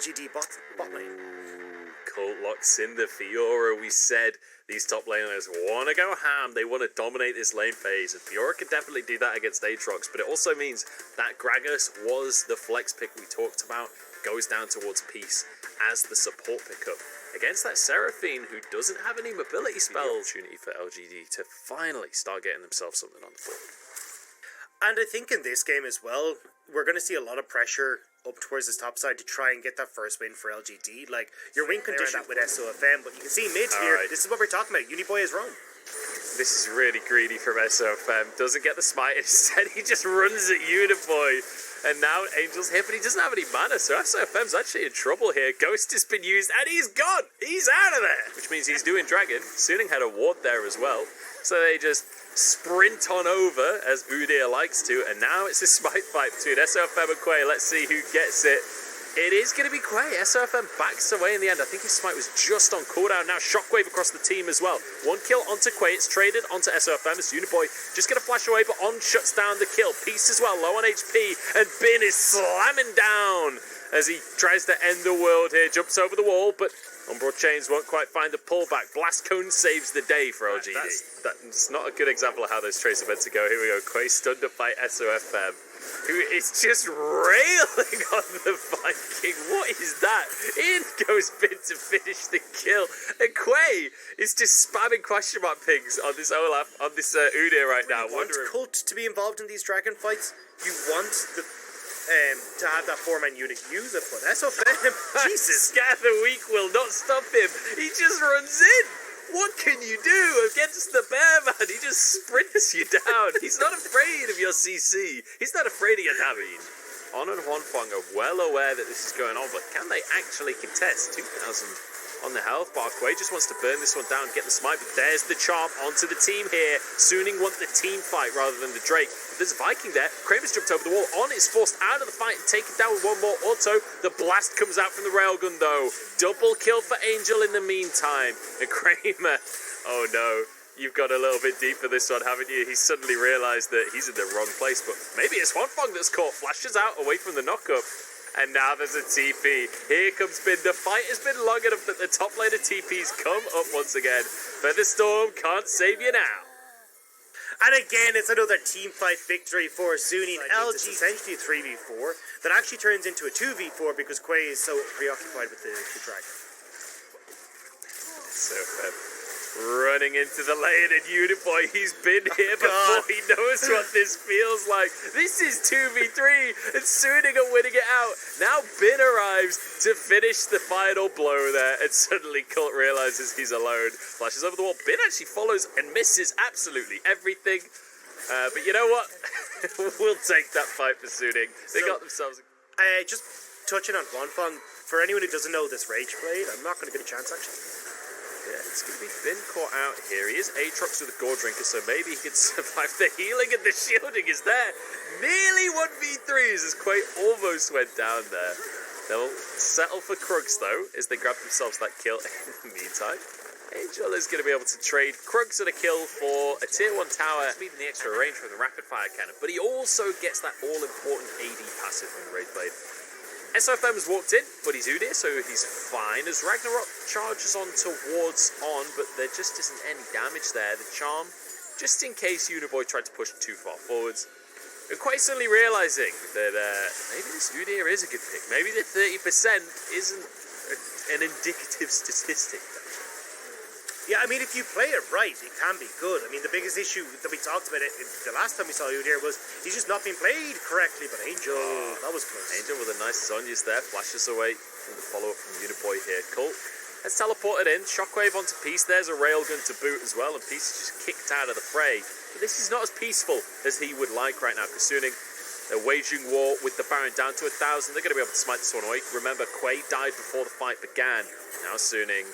LGD bot lane. Colt locks in the Fiora. We said these top laners want to go ham. They want to dominate this lane phase. And Fiora can definitely do that against Aatrox. But it also means that Gragas was the flex pick we talked about. Goes down towards Peace as the support pickup. Against that Seraphine, who doesn't have any mobility spells. Opportunity for LGD to finally start getting themselves something on the board. And I think in this game as well, we're going to see a lot of pressure up towards this top side to try and get that first win for LGD. Like, your win condition that with SofM, but you can see mid here, right. This is what we're talking about. Uniboy is wrong. This is really greedy from SofM. Doesn't get the smite, instead he just runs at Uniboy. And now Angel's here, but he doesn't have any mana, so SofM's actually in trouble here. Ghost has been used, and he's gone! He's out of there! Which means he's doing Dragon. Suning had a ward there as well. So they just sprint on over, as Udyr likes to, and now it's a smite fight between SofM and Quay. Let's see who gets it. It is going to be Quay. SofM backs away in the end. I think his smite was just on cooldown. Now Shockwave across the team as well. One kill onto Quay. It's traded onto SofM. It's Uniboy just going to flash away, but On shuts down the kill. Peace as well, low on HP, and Bin is slamming down as he tries to end the world here. Jumps over the wall, but Umbral Chains won't quite find the pullback. Blast Cone saves the day for LGD. That's not a good example of how those trace events go. Here we go. Quay stunned up by SofM, who is just railing on the Viking. What is that? In goes Bin to finish the kill. And Quay is just spamming question mark pings on this Olaf, on this Udyr right now. You want Cult to be involved in these dragon fights. You want the to have that 4-man unit use it, but SofM, Jesus. Scatter Weak will not stop him. He just runs in. What can you do against the bear, man? He just sprints you down. He's not afraid of your CC. He's not afraid of your damage. On and Huanfeng are well aware that this is going on, but can they actually contest? 2,000 on the health bar. Quay just wants to burn this one down, get the smite, but there's the charm onto the team here. Suning want the team fight rather than the Drake. But there's a Viking there. Kramer's jumped over the wall. On is forced out of the fight and taken down with one more auto. The blast comes out from the railgun though. Double kill for Angel in the meantime. And Kramer, oh no, you've got a little bit deep for this one, haven't you? He's suddenly realised that he's in the wrong place, but maybe it's Huanfeng that's caught. Flashes out away from the knockup. And now there's a TP. Here comes Bin. The fight has been long enough that the top laner TPs come up once again. Featherstorm can't save you now. And again, it's another team fight victory for Suning. LG essentially a 3v4 that actually turns into a 2v4 because Quay is so preoccupied with the dragon. So running into the lane, and Uniboy, he's been here before. He knows what this feels like. This is 2v3, and Suning are winning it out. Now Bin arrives to finish the final blow there, and suddenly Cult realizes he's alone. Flashes over the wall. Bin actually follows and misses absolutely everything. But you know what? We'll take that fight for Suning. They got themselves... just touching on Huanfeng, for anyone who doesn't know this Rage Blade, I'm not going to get a chance actually. Yeah, it's going to be Bin caught out here. He is Aatrox with a Gore Drinker, so maybe he can survive. The healing and the shielding is there. Nearly 1v3s as Quay almost went down there. They'll settle for Krugs, though, as they grab themselves that kill in the meantime. Angel is going to be able to trade Krugs and a kill for a tier 1 tower, speeding the extra range from the rapid fire cannon, but he also gets that all-important AD passive from the Rage Blade. SofM has walked in, but he's Udyr, so he's fine as Ragnarok charges on towards On, but there just isn't any damage there. The charm, just in case Uniboy tried to push too far forwards. And quite suddenly realising that maybe this Udyr is a good pick. Maybe the 30% isn't an indicative statistic. Yeah, I mean, if you play it right, it can be good. I mean, the biggest issue that we talked about it the last time we saw Udyr was he's just not being played correctly. But Angel, that was close. Angel with a nice Sonya's there, flashes away from the follow-up from Uniboy here. Cult has teleported in, Shockwave onto Peace. There's a railgun to boot as well, and Peace is just kicked out of the fray. But this is not as peaceful as he would like right now, because Suning, they're waging war with the Baron down to 1,000. They're going to be able to smite this one away. Remember, Quay died before the fight began. Now Suning...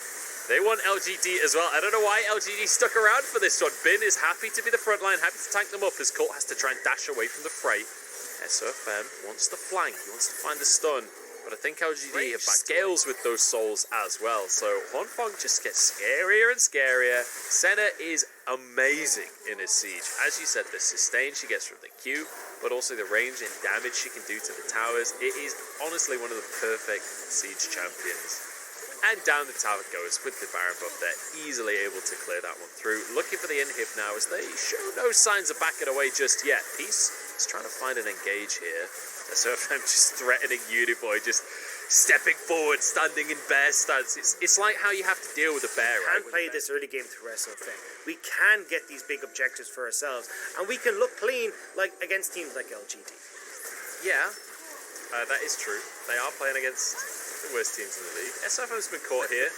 they want LGD as well. I don't know why LGD stuck around for this one. Bin is happy to be the front line, happy to tank them up as Cult has to try and dash away from the fray. SofM wants the flank. He wants to find the stun. But I think LGD have scales with those souls as well. So Huanfeng just gets scarier and scarier. Senna is amazing in a siege. As you said, the sustain she gets from the Q, but also the range and damage she can do to the towers. It is honestly one of the perfect siege champions. And down the tower goes with the Baron buff. They're easily able to clear that one through. Looking for the inhib now as they show no signs of backing away just yet. Peace is trying to find an engage here. SofM just threatening Udyr, just stepping forward, standing in bear stance. It's like how you have to deal with a bear, right? We can play this early game through SofM. We can get these big objectives for ourselves, and we can look clean like against teams like LGD. Yeah, that is true. They are playing against the worst teams in the league. SofM's been caught here,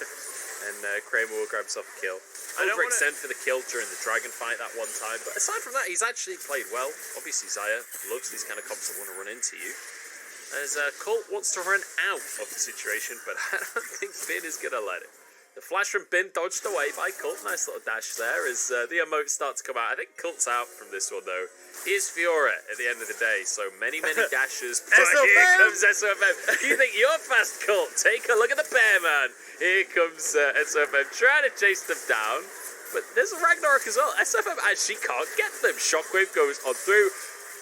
and Kramer will grab himself a kill. Overextend for the kill during the dragon fight that one time, but aside from that, he's actually played well. Obviously, Zaya loves these kind of comps that want to run into you. As Colt wants to run out of the situation, but I don't think Bin is going to let it. The flash from Bin dodged away by Colt. Nice little dash there as the emotes start to come out. I think Colt's out from this one, though. Is Fiora at the end of the day. So many dashes. But here comes SofM. You think you're fast, Colt? Take a look at the bear, man. Here comes SofM trying to chase them down. But there's a Ragnarok as well. SofM actually can't get them. Shockwave goes on through.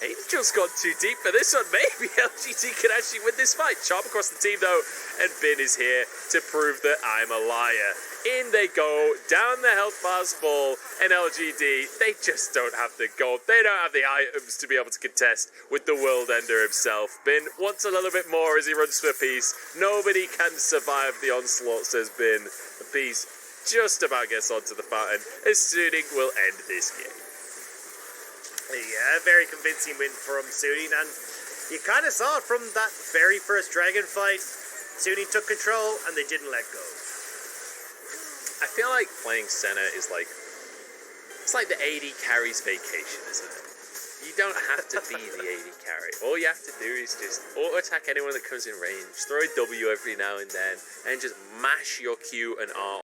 Angel's gone too deep for this one. Maybe LGD can actually win this fight. Chop across the team, though. And Bin is here to prove that I'm a liar. In they go. Down the health bars fall. And LGD, they just don't have the gold. They don't have the items to be able to contest with the World Ender himself. Bin wants a little bit more as he runs for peace. Nobody can survive the onslaught, says Bin. The peace just about gets onto the fountain. As Suning will end this game. Yeah, a very convincing win from Suning, and you kind of saw it from that very first dragon fight. Suning took control, and they didn't let go. I feel like playing Senna is like, it's like the AD carry's vacation, isn't it? You don't have to be the AD carry. All you have to do is just auto-attack anyone that comes in range, throw a W every now and then, and just mash your Q and R